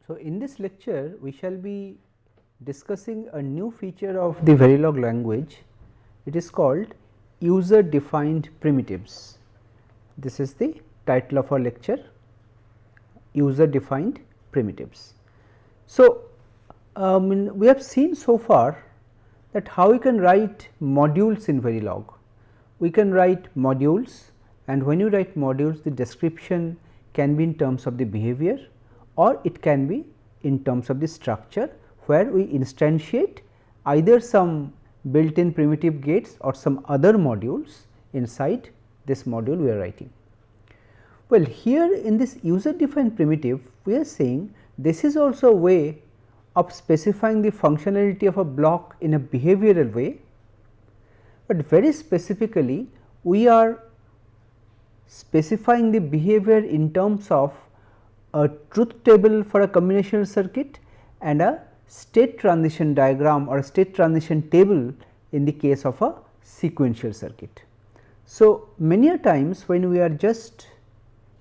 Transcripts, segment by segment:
So, in this lecture we shall be discussing a new feature of the Verilog language. It is called user defined primitives. This is the title of our lecture, user defined primitives. So, we have seen so far that how we can write modules in Verilog. We can write modules, and when you write modules, the description can be in terms of the behavior or it can be in terms of the structure, where we instantiate either some built in primitive gates or some other modules inside this module we are writing. Well, here in this user defined primitive, we are saying this is also a way of specifying the functionality of a block in a behavioral way, but very specifically we are specifying the behavior in terms of a truth table for a combinational circuit and a state transition diagram or a state transition table in the case of a sequential circuit. So, many a times when we are just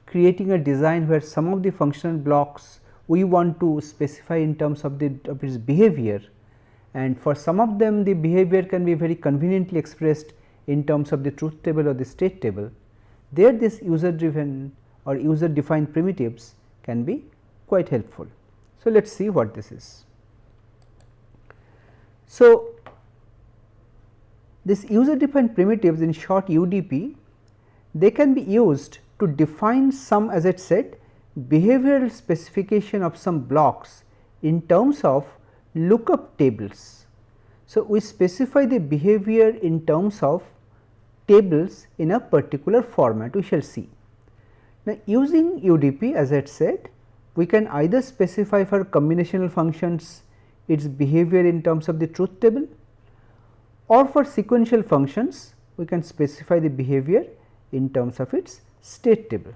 creating a design where some of the functional blocks we want to specify in terms of its behavior, and for some of them the behavior can be very conveniently expressed in terms of the truth table or the state table, there this user driven or user defined primitives can be quite helpful. So, let us see what this is. So, this user defined primitives, in short UDP, they can be used to define some, as I said, behavioral specification of some blocks in terms of lookup tables. So, we specify the behavior in terms of tables in a particular format, we shall see. Now, using UDP, as I had said, we can either specify for combinational functions its behavior in terms of the truth table, or for sequential functions we can specify the behavior in terms of its state table.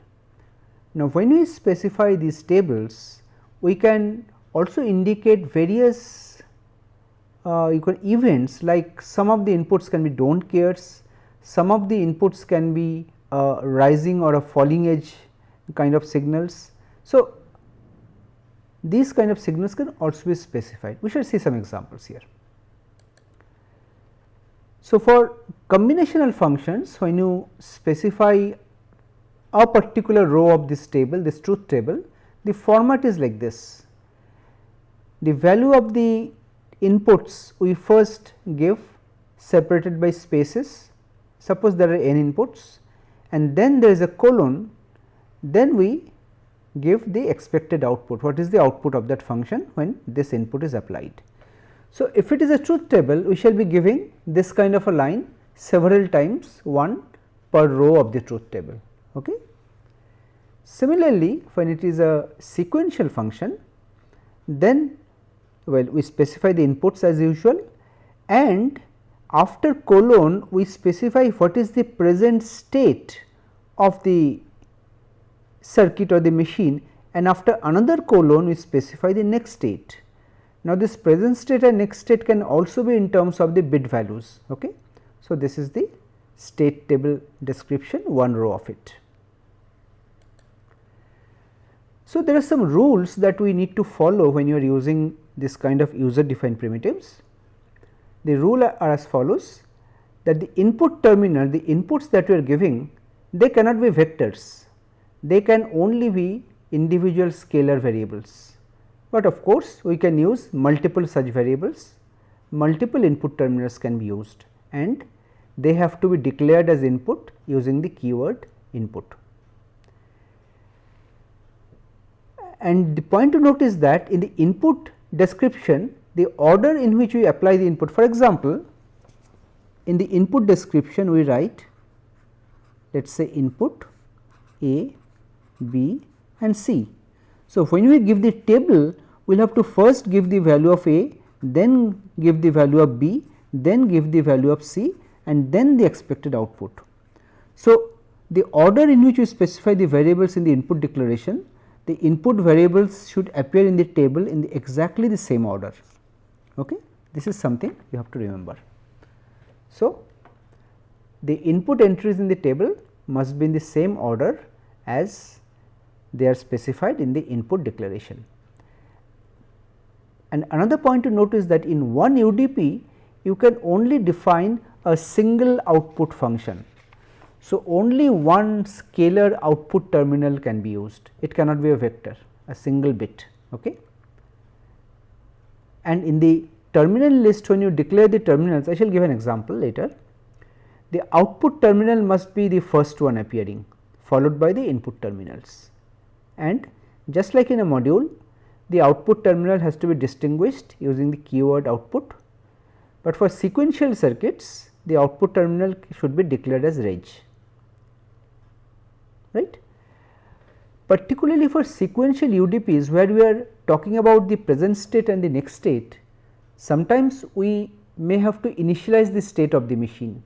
Now, when we specify these tables, we can also indicate various events, like some of the inputs can be don't cares, some of the inputs can be rising or a falling edge kind of signals. So, these kind of signals can also be specified. We shall see some examples here. So, for combinational functions, when you specify a particular row of this table, this truth table, the format is like this. The value of the inputs we first give separated by spaces. Suppose there are n inputs and then there is a colon, then we give the expected output. What is the output of that function when this input is applied? So, if it is a truth table, we shall be giving this kind of a line several times, one per row of the truth table. Okay. Similarly, when it is a sequential function, then we specify the inputs as usual, and after colon we specify what is the present state of the circuit or the machine, and after another colon we specify the next state. Now, this present state and next state can also be in terms of the bit values. Okay. So, this is the state table description, one row of it. So, there are some rules that we need to follow when you are using this kind of user defined primitives. The rule are as follows, that the input terminal, the inputs that we are giving, they cannot be vectors, they can only be individual scalar variables, but of course, we can use multiple such variables, multiple input terminals can be used, and they have to be declared as input using the keyword input. And the point to note is that in the input description, the order in which we apply the input, for example, in the input description we write, let us say input A, B and C. So, when we give the table, we will have to first give the value of A, then give the value of B, then give the value of C and then the expected output. So, the order in which we specify the variables in the input declaration, the input variables should appear in the table in exactly the same order. Okay. This is something you have to remember. So, the input entries in the table must be in the same order as they are specified in the input declaration. And another point to note is that in one UDP you can only define a single output function. So, only one scalar output terminal can be used, it cannot be a vector, a single bit. Okay. And in the terminal list, when you declare the terminals, I shall give an example later, the output terminal must be the first one appearing, followed by the input terminals. And just like in a module, the output terminal has to be distinguished using the keyword output, but for sequential circuits the output terminal should be declared as reg, right. Particularly for sequential UDPs, where we are talking about the present state and the next state, sometimes we may have to initialize the state of the machine.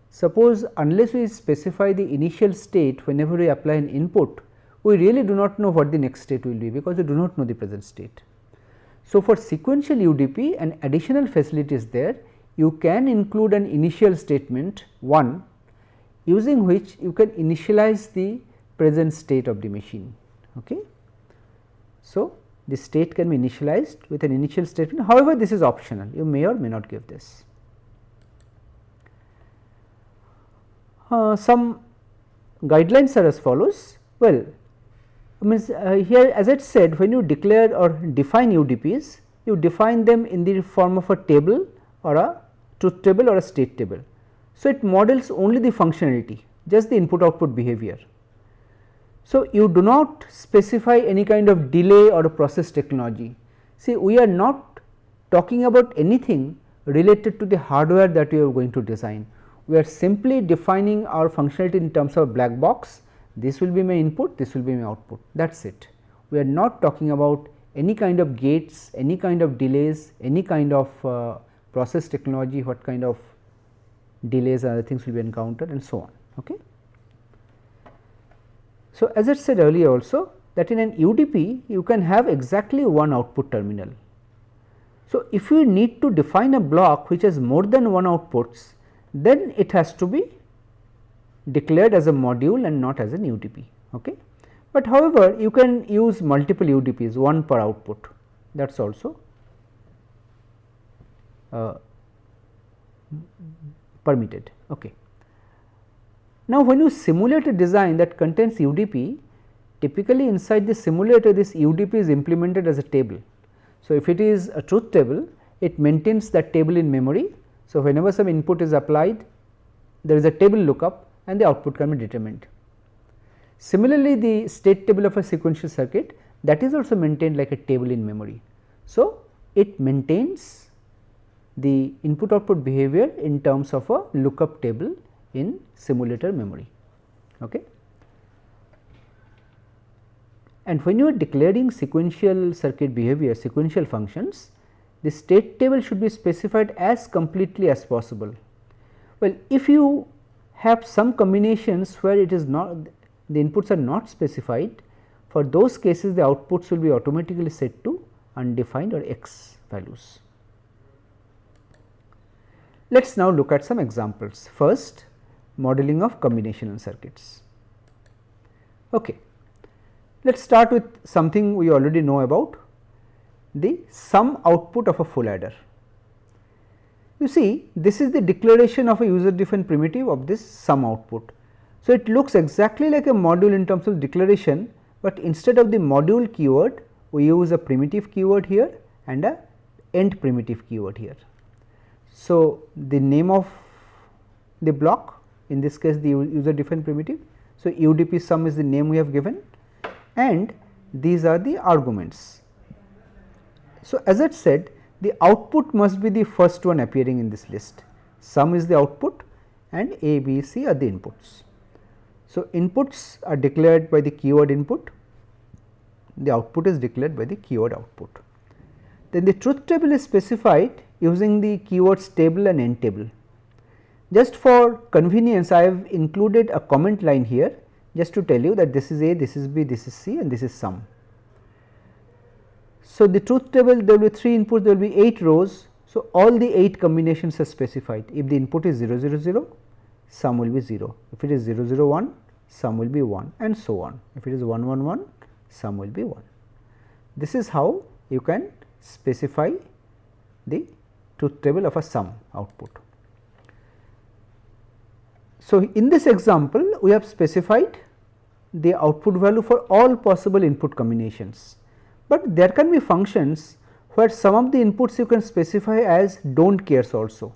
Suppose unless we specify the initial state whenever we apply an input, we really do not know what the next state will be, because we do not know the present state. So, for sequential UDP an additional facility is there, you can include an initial statement 1, using which you can initialize the present state of the machine. Okay. So, the state can be initialized with an initial statement, however, this is optional, you may or may not give this. Some guidelines are as follows. Well, means here as I said, when you declare or define UDPs, you define them in the form of a table or a truth table or a state table. So, it models only the functionality, just the input output behavior. So, you do not specify any kind of delay or a process technology. See, we are not talking about anything related to the hardware that we are going to design. We are simply defining our functionality in terms of black box, this will be my input, this will be my output, that is it. We are not talking about any kind of gates, any kind of delays, any kind of process technology, what kind of delays and other things will be encountered and so on. Okay. So, as I said earlier also that in an UDP you can have exactly one output terminal. So, if you need to define a block which has more than one outputs, then it has to be declared as a module and not as an UDP. Okay. But however, you can use multiple UDPs, one per output, that is also permitted. Okay. Now, when you simulate a design that contains UDP, typically inside the simulator this UDP is implemented as a table. So, if it is a truth table, it maintains that table in memory. So, whenever some input is applied, there is a table lookup and the output can be determined. Similarly, the state table of a sequential circuit, that is also maintained like a table in memory. So, it maintains the input output behavior in terms of a lookup table in simulator memory. Okay. And when you are declaring sequential circuit behavior, sequential functions, the state table should be specified as completely as possible. Well, if you have some combinations where it is not, the inputs are not specified, for those cases the outputs will be automatically set to undefined or X values. Let us now look at some examples. First, modeling of combinational circuits. Okay. Let us start with something we already know about, the sum output of a full adder. You see, this is the declaration of a user defined primitive of this sum output. So, it looks exactly like a module in terms of declaration, but instead of the module keyword we use a primitive keyword here and a end primitive keyword here. So, the name of the block, in this case the user defined primitive. So, UDP sum is the name we have given and these are the arguments. So, as I said, the output must be the first one appearing in this list, sum is the output and A, B, C are the inputs. So, inputs are declared by the keyword input, the output is declared by the keyword output. Then the truth table is specified using the keywords table and end table. Just for convenience, I have included a comment line here just to tell you that this is A, this is B, this is C and this is sum. So, the truth table there will be 3 inputs, there will be 8 rows. So, all the 8 combinations are specified. If the input is 0 0 0, sum will be 0. If it is 0 0 1, sum will be 1 and so on. If it is 1 1 1, sum will be 1. This is how you can specify the truth table of a sum output. So, in this example we have specified the output value for all possible input combinations, but there can be functions where some of the inputs you can specify as do not cares also.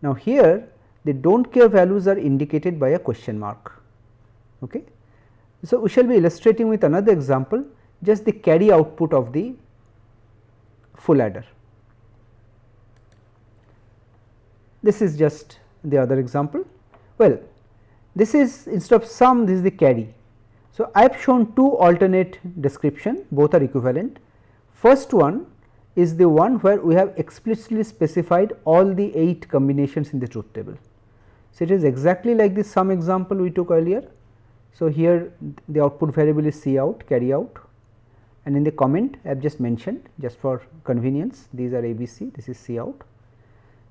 Now, here the do not care values are indicated by a question mark. Okay. So, we shall be illustrating with another example, just the carry output of the full adder. This is just the other example. Well, this is instead of sum, this is the carry. So, I have shown two alternate description, both are equivalent. First one is the one where we have explicitly specified all the 8 combinations in the truth table. So, it is exactly like the sum example we took earlier. So, here the output variable is C out, carry out, and in the comment I have just mentioned, just for convenience, these are ABC, this is C out.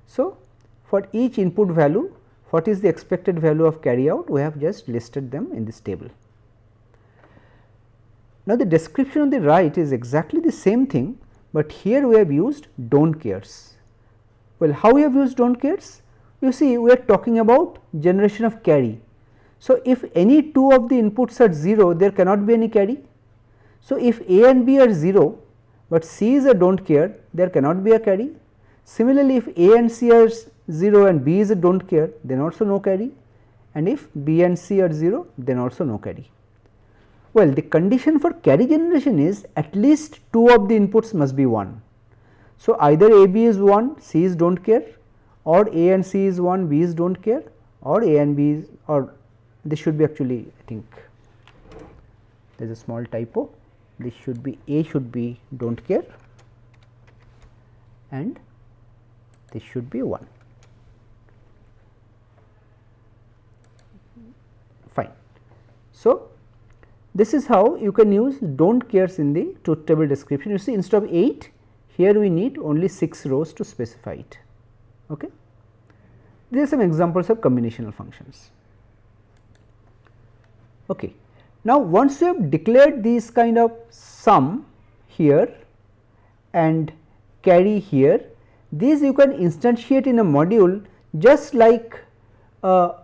So, for each input value, what is the expected value of carry out, we have just listed them in this table. Now, the description on the right is exactly the same thing, but here we have used do not cares. Well, how we have used do not cares? You see, we are talking about generation of carry. So, if any two of the inputs are 0, there cannot be any carry. So, if A and B are 0, but C is a do not care, there cannot be a carry. Similarly, if A and C are 0 and B is a do not care, then also no carry, and if B and C are 0, then also no carry. Well, the condition for carry generation is at least two of the inputs must be 1. So, either A B is 1, C is do not care, or A and C is 1, B is do not care, or A and B is, or this should be actually, I think there is a small typo, this should be A should be do not care and this should be 1. Fine. So, this is how you can use do not cares in the truth table description. You see, instead of 8, here we need only 6 rows to specify it. Okay. These are some examples of combinational functions. Okay. Now, once you have declared these kind of sum here and carry here, these you can instantiate in a module just like a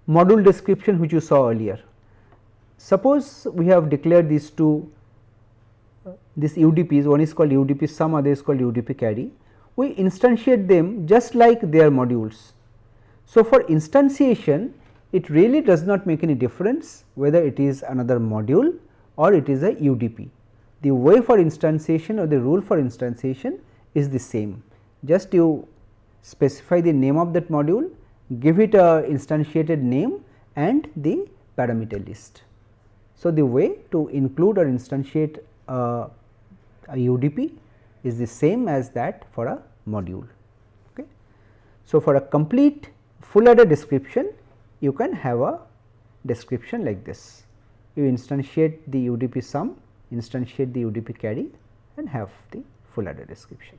module description which you saw earlier. Suppose we have declared these two these UDPs, one is called UDP sum, other is called UDP carry. We instantiate them just like their modules. So, for instantiation it really does not make any difference whether it is another module or it is a UDP. The way for instantiation or the rule for instantiation is the same, just you specify the name of that module, give it a instantiated name and the parameter list. So, the way to include or instantiate a UDP is the same as that for a module. Okay. So, for a complete full adder description, you can have a description like this. You instantiate the UDP sum, instantiate the UDP carry and have the full adder description.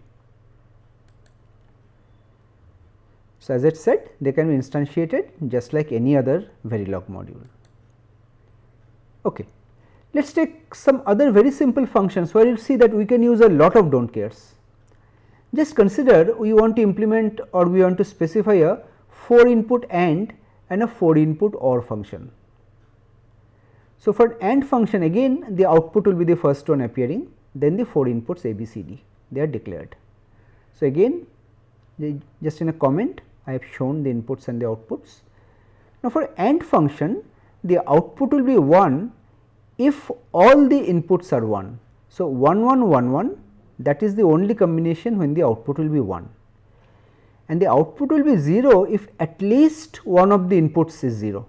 So, as I said, they can be instantiated just like any other Verilog module. Okay. Let us take some other very simple functions where you will see that we can use a lot of do not cares. Just consider we want to implement or we want to specify a 4 input AND and a 4 input OR function. So, for an AND function again the output will be the first one appearing, then the 4 inputs A, B, C, D, they are declared. So, again just in a comment I have shown the inputs and the outputs. Now, for AND function the output will be 1 if all the inputs are 1. So, 1 1 1 1, that is the only combination when the output will be 1, and the output will be 0 if at least one of the inputs is 0.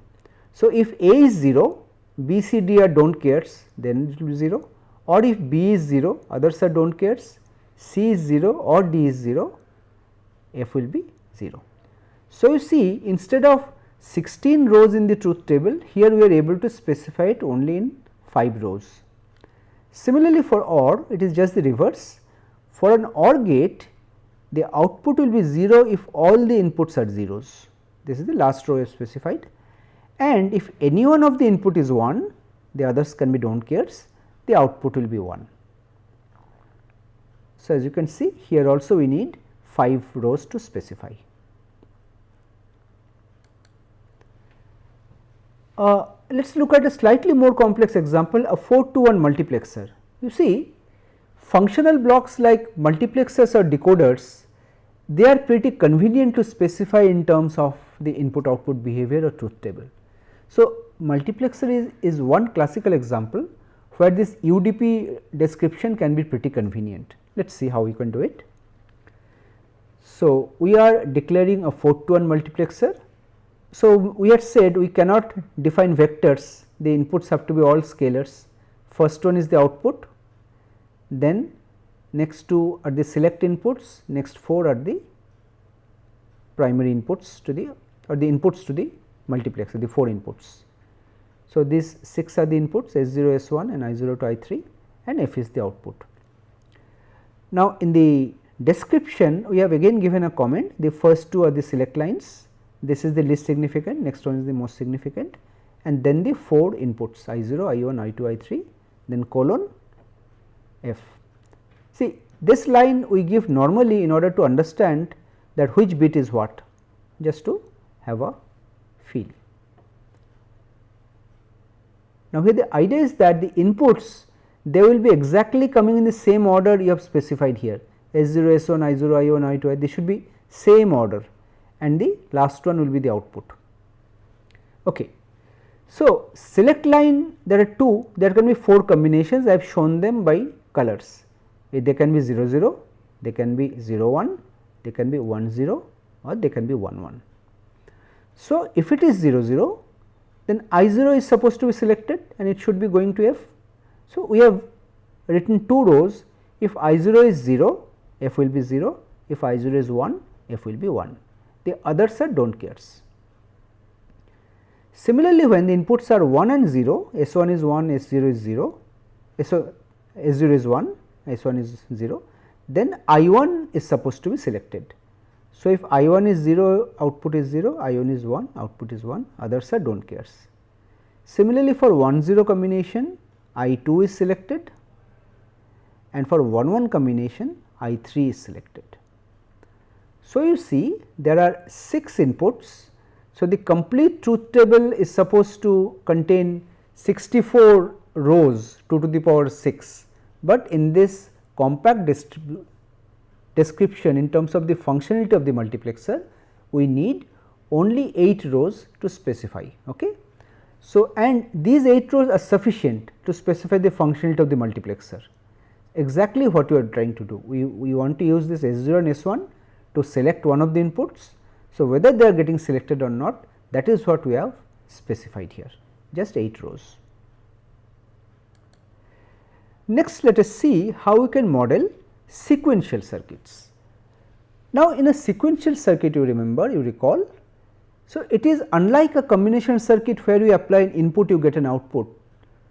So, if A is 0, B, C, D are do not cares, then it will be 0, or if B is 0, others are do not cares, C is 0 or D is 0, F will be 0. So, you see instead of 16 rows in the truth table, here we are able to specify it only in 5 rows. Similarly, for OR it is just the reverse. For an OR gate the output will be 0 if all the inputs are zeros. This is the last row I have specified, and if any one of the input is 1, the others can be do not cares, the output will be 1. So, as you can see here also we need 5 rows to specify. Let us look at a slightly more complex example, a 4 to 1 multiplexer. You see, functional blocks like multiplexers or decoders, they are pretty convenient to specify in terms of the input output behavior or truth table. So, multiplexer is one classical example where this UDP description can be pretty convenient. Let us see how we can do it. So, we are declaring a 4 to 1 multiplexer. So, we had said we cannot define vectors, the inputs have to be all scalars. First one is the output, then next 2 are the select inputs, next 4 are the primary inputs to the or the inputs to the multiplexer, the 4 inputs. So, these 6 are the inputs S0, S1 and I0 to I3 and F is the output. Now, in the description we have again given a comment, the first 2 are the select lines, this is the least significant, next one is the most significant and then the 4 inputs I0, I1, I2, I3 then colon F. See, this line we give normally in order to understand that which bit is what, just to have a feel. Now, here the idea is that the inputs they will be exactly coming in the same order you have specified here S0, S1, I0, I1, I2, they should be same order and the last one will be the output. Okay. So, select line there are 2, there can be 4 combinations, I have shown them by colors. They can be 0 0, they can be 0 1, they can be 1 0 or they can be 1 1. So, if it is 0 0 then I0 is supposed to be selected and it should be going to F. So, we have written 2 rows, if I0 is 0 F will be 0, if I0 is 1 F will be 1, the others are do not cares. Similarly, when the inputs are 1 and 0, S1 is 1, S0 is 0, S0 is 1, S1 is 0, then I1 is supposed to be selected. So, if I1 is 0, output is 0, I1 is 1, output is 1, others are do not cares. Similarly, for 1 0 combination, I2 is selected and for 1 1 combination, I3 is selected. So, you see there are 6 inputs. So, the complete truth table is supposed to contain 64 rows 2 to the power 6, but in this compact description in terms of the functionality of the multiplexer, we need only 8 rows to specify. Okay. So, and these 8 rows are sufficient to specify the functionality of the multiplexer, exactly what you are trying to do. We want to use this S0 and S1 to select one of the inputs. So, whether they are getting selected or not, that is what we have specified here, just 8 rows. Next, let us see how we can model sequential circuits. Now, in a sequential circuit you remember, you recall, so it is unlike a combinational circuit where you apply an input you get an output.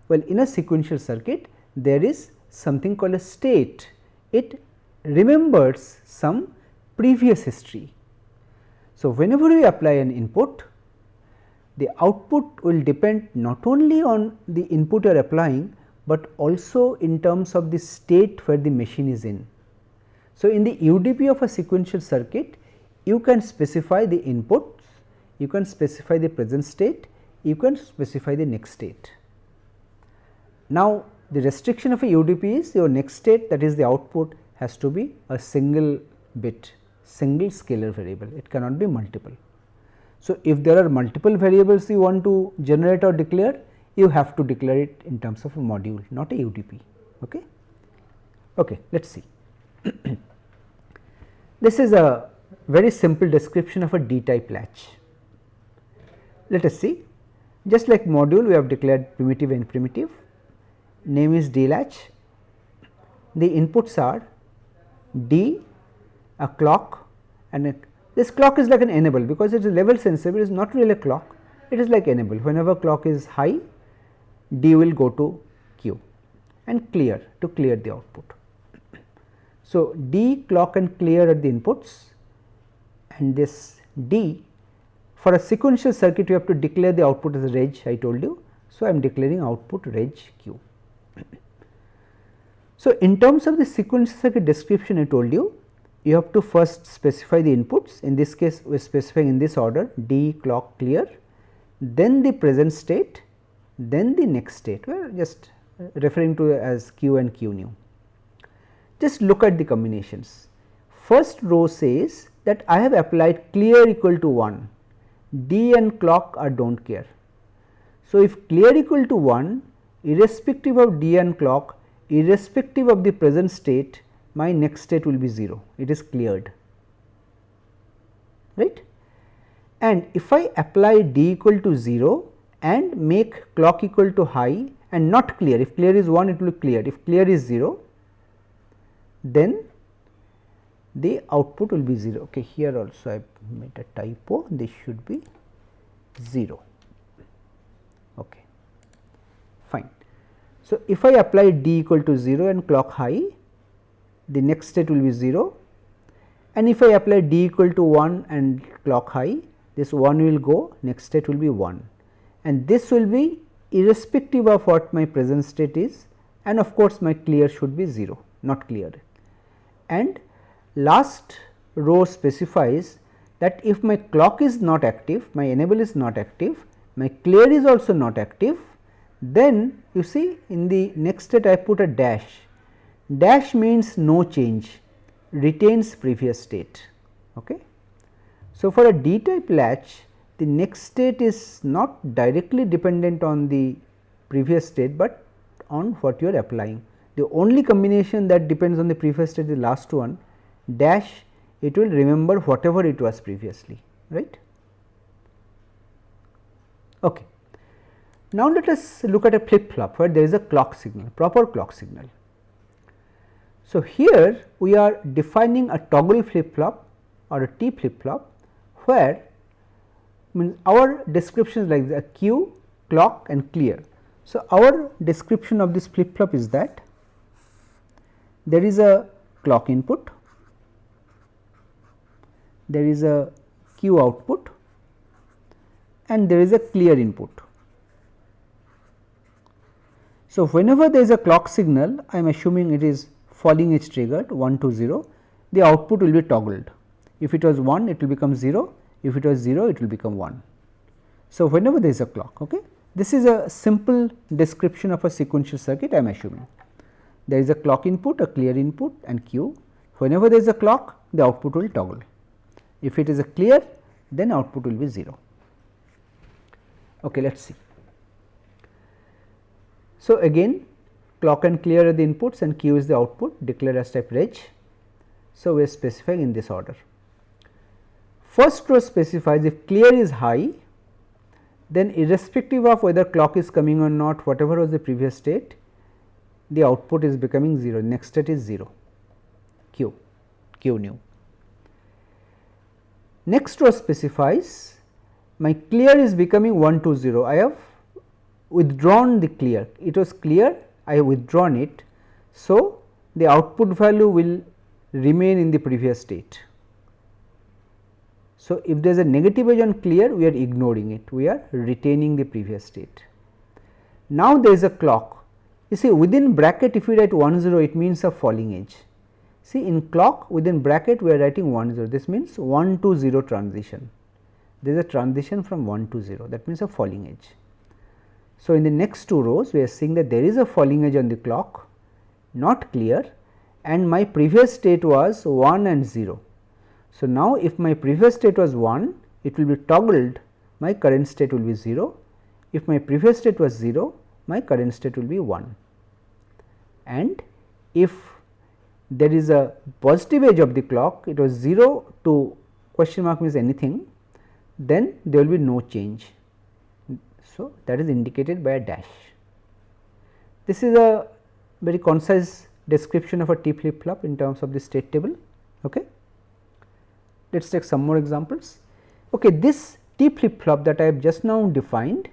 Well, in a sequential circuit there is something called a state, it remembers some previous history. So, whenever we apply an input, the output will depend not only on the input you are applying, but also in terms of the state where the machine is in. So, in the UDP of a sequential circuit, you can specify the inputs, you can specify the present state, you can specify the next state. Now, the restriction of a UDP is your next state, that is the output, has to be a single bit, single scalar variable, it cannot be multiple. So, if there are multiple variables you want to generate or declare, you have to declare it in terms of a module, not a UDP. Okay. Okay, let us see. This is a very simple description of a D type latch. Let us see, just like module we have declared primitive and primitive, name is D latch, the inputs are D, a clock, and this clock is like an enable because it is level sensitive, it is not really a clock, it is like enable. Whenever clock is high, D will go to Q and clear to clear the output. So, D, clock and clear are the inputs, and this D, for a sequential circuit you have to declare the output as reg, I told you. So, I am declaring output reg Q. So, in terms of the sequential circuit description, I told you, you have to first specify the inputs. In this case, we are specifying in this order: D, clock, clear, then the present state, then the next state. We are just referring to as Q and Q new. Just look at the combinations. First row says that I have applied clear equal to 1, D and clock are do not care. So, if clear equal to 1, irrespective of D and clock, irrespective of the present state, my next state will be 0, it is cleared, right. And if I apply D equal to 0 and make clock equal to high and not clear, if clear is 1, it will be cleared, if clear is 0, then the output will be 0. Okay, here also I made a typo, this should be 0. Okay, fine. So, if I apply D equal to 0 and clock high, the next state will be 0, and if I apply D equal to 1 and clock high, this 1 will go, next state will be 1, and this will be irrespective of what my present state is, and of course, my clear should be 0, not clear. And last row specifies that if my clock is not active, my enable is not active, my clear is also not active, then you see in the next state I put a dash. Dash means no change, retains previous state. Okay. So, for a D type latch, the next state is not directly dependent on the previous state, but on what you are applying. The only combination that depends on the previous state is the last one, dash, it will remember whatever it was previously, right. Okay. Now, let us look at a flip flop where there is a clock signal, proper clock signal. So, here we are defining a toggle flip flop or a T flip flop, where means our description is like the Q, clock and clear. So, our description of this flip flop is that there is a clock input, there is a Q output and there is a clear input. So, whenever there is a clock signal, I am assuming it is falling edge triggered 1 to 0, the output will be toggled. If it was 1, it will become 0, if it was 0, it will become 1. So, whenever there is a clock, okay. This is a simple description of a sequential circuit, I am assuming. There is a clock input, a clear input and Q. Whenever there is a clock, the output will toggle. If it is a clear, then output will be 0. Okay, let us see. So, again clock and clear are the inputs and Q is the output, declared as type reg. So, we are specifying in this order. First row specifies if clear is high, then irrespective of whether clock is coming or not, whatever was the previous state, the output is becoming 0, next state is 0, Q new. Next row specifies my clear is becoming 1 to 0, I have withdrawn the clear, it was clear, I have withdrawn it. So, the output value will remain in the previous state. So, if there is a negative edge on clear, we are ignoring it, we are retaining the previous state. Now, there is a clock, you see within bracket if we write 1 0, it means a falling edge. See in clock within bracket we are writing 1 0, this means 1 to 0 transition, there is a transition from 1 to 0, that means a falling edge. So, in the next two rows we are seeing that there is a falling edge on the clock, not clear, and my previous state was 1 and 0. So, now if my previous state was 1, it will be toggled, my current state will be 0. If my previous state was 0, my current state will be 1. And if there is a positive edge of the clock, it was 0 to question mark means anything, then there will be no change. So, that is indicated by a dash. This is a very concise description of a T flip flop in terms of the state table. Okay. Let us take some more examples. Okay, this T flip flop that I have just now defined,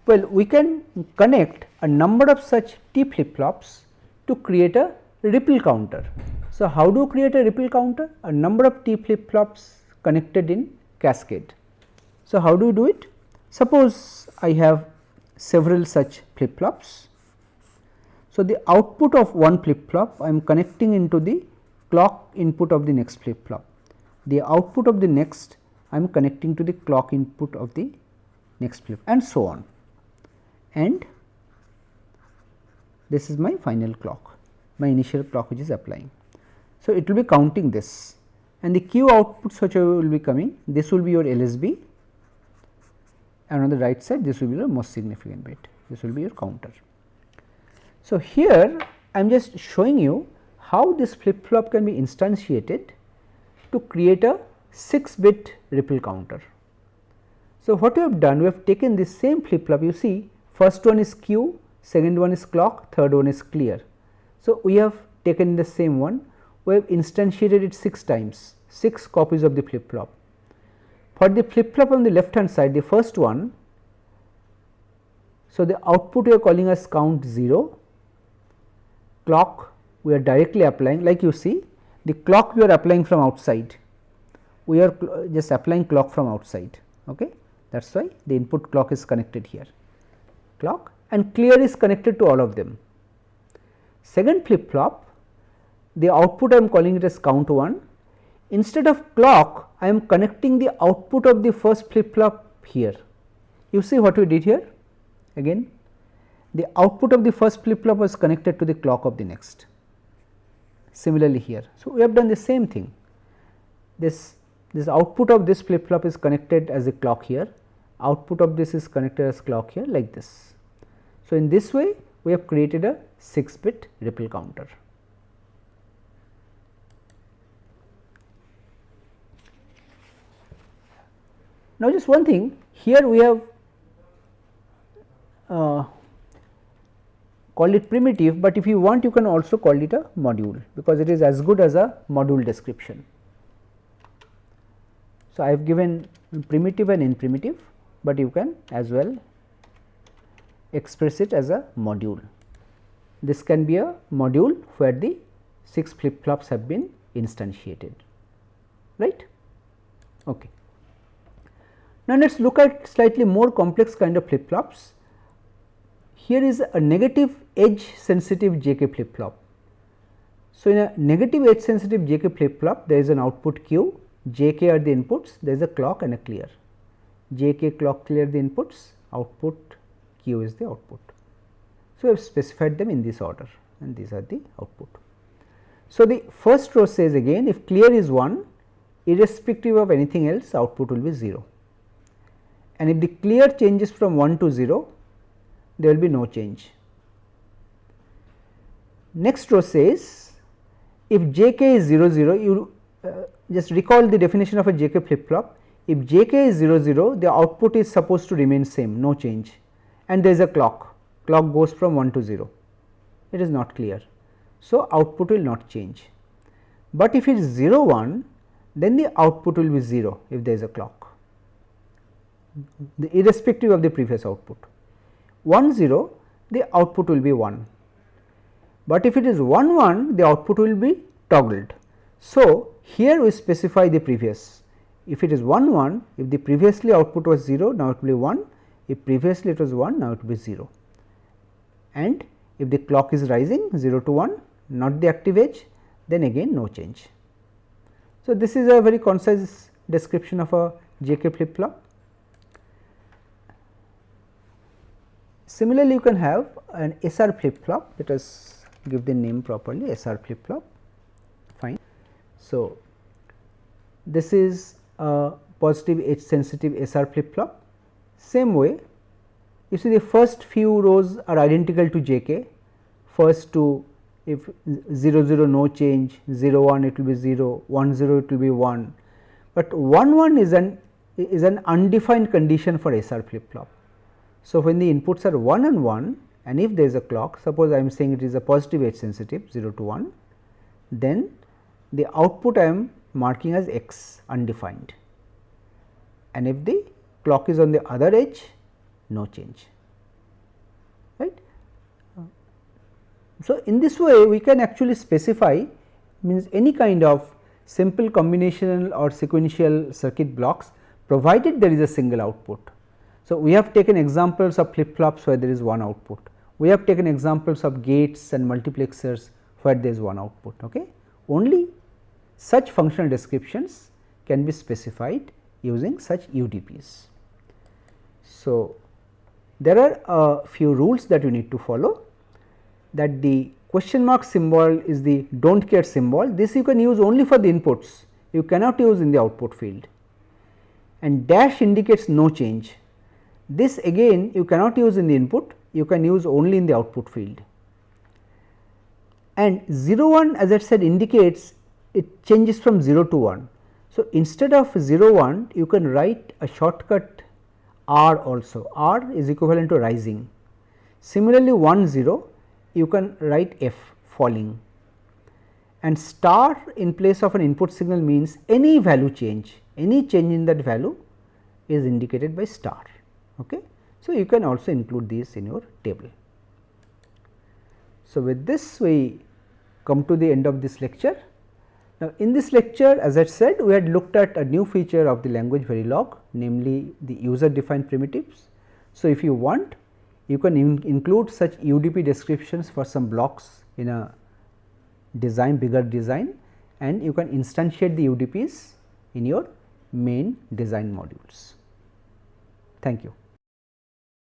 well, we can connect a number of such T flip flops to create a ripple counter. So, how do you create a ripple counter? A number of T flip flops connected in cascade. So, how do you do it? Suppose I have several such flip flops. So, the output of one flip flop I am connecting into the clock input of the next flip flop, the output of the next I am connecting to the clock input of the next flip and so on, and this is my final clock, my initial clock which is applying. So, it will be counting this and the Q outputs which will be coming, this will be your LSB, and on the right side this will be your most significant bit, this will be your counter. So, here I am just showing you how this flip flop can be instantiated to create a 6-bit ripple counter. So, what we have done, we have taken this same flip flop, you see first one is Q, second one is clock, third one is clear. So, we have taken the same one, we have instantiated it 6 times, 6 copies of the flip flop. For the flip flop on the left hand side, the first one, so the output we are calling as count 0, clock we are directly applying, like you see the clock we are applying from outside, we are just applying clock from outside, okay. That is why the input clock is connected here, clock, and clear is connected to all of them. Second flip flop, the output I am calling it as count 1, instead of clock I am connecting the output of the first flip flop here. You see what we did here, again the output of the first flip flop was connected to the clock of the next, similarly here. So, we have done the same thing, this output of this flip flop is connected as a clock here, output of this is connected as clock here, like this. So, in this way we have created a 6-bit ripple counter. Now, just one thing, here we have called it primitive, but if you want you can also call it a module, because it is as good as a module description. So, I have given primitive and infinitive, but you can as well express it as a module. This can be a module where the 6 flip flops have been instantiated, right. Okay. Now, let us look at slightly more complex kind of flip flops. Here is a negative edge sensitive JK flip flop. So, in a negative edge sensitive JK flip flop there is an output Q, JK are the inputs, there is a clock and a clear, JK clock clear the inputs, output Q is the output. So, we have specified them in this order and these are the output. So, the first row says again if clear is 1, irrespective of anything else output will be 0, and if the clear changes from 1 to 0 there will be no change. Next row says if JK is 0 0, you just recall the definition of a JK flip flop. If JK is 0 0, the output is supposed to remain same, no change, and there is a clock goes from 1 to 0, it is not clear. So, output will not change, but if it is 0 1, then the output will be 0 if there is a clock, irrespective of the previous output. 1 0, the output will be 1, but if it is 1 1, the output will be toggled. So, here we specify the previous, if it is 1 1, if the previously output was 0, now it will be 1, if previously it was 1, now it will be 0, and if the clock is rising 0 to 1, not the active edge, then again no change. So, this is a very concise description of a JK flip flop. Similarly, you can have an SR flip flop, let us give the name properly, SR flip flop, fine. So, this is a positive edge sensitive SR flip flop. Same way, you see the first few rows are identical to JK, first two, if 0 0 no change, 0 1 it will be 0, 1 0 it will be 1, but 1 1 is an undefined condition for SR flip flop. So, when the inputs are 1 and 1, and if there is a clock, suppose I am saying it is a positive edge sensitive 0 to 1, then the output I am marking as x undefined, and if the clock is on the other edge, no change, right. So, in this way we can actually specify, means any kind of simple combinational or sequential circuit blocks, provided there is a single output. So, we have taken examples of flip flops where there is one output. We have taken examples of gates and multiplexers where there is one output. Okay. Only such functional descriptions can be specified using such UDPs. So, there are a few rules that you need to follow, that the question mark symbol is the do not care symbol. This you can use only for the inputs, you cannot use in the output field, and dash indicates no change. This again you cannot use in the input, you can use only in the output field. And 0 1, as I said, indicates it changes from 0 to 1. So, instead of 0 1 you can write a shortcut R also, R is equivalent to rising. Similarly, 1 0 you can write F, falling, and star in place of an input signal means any value change, any change in that value is indicated by star. Okay. So, you can also include these in your table. So, with this we come to the end of this lecture. Now, in this lecture, as I said, we had looked at a new feature of the language Verilog, namely the user defined primitives. So, if you want, you can include such UDP descriptions for some blocks in a design, bigger design, and you can instantiate the UDPs in your main design modules. Thank you.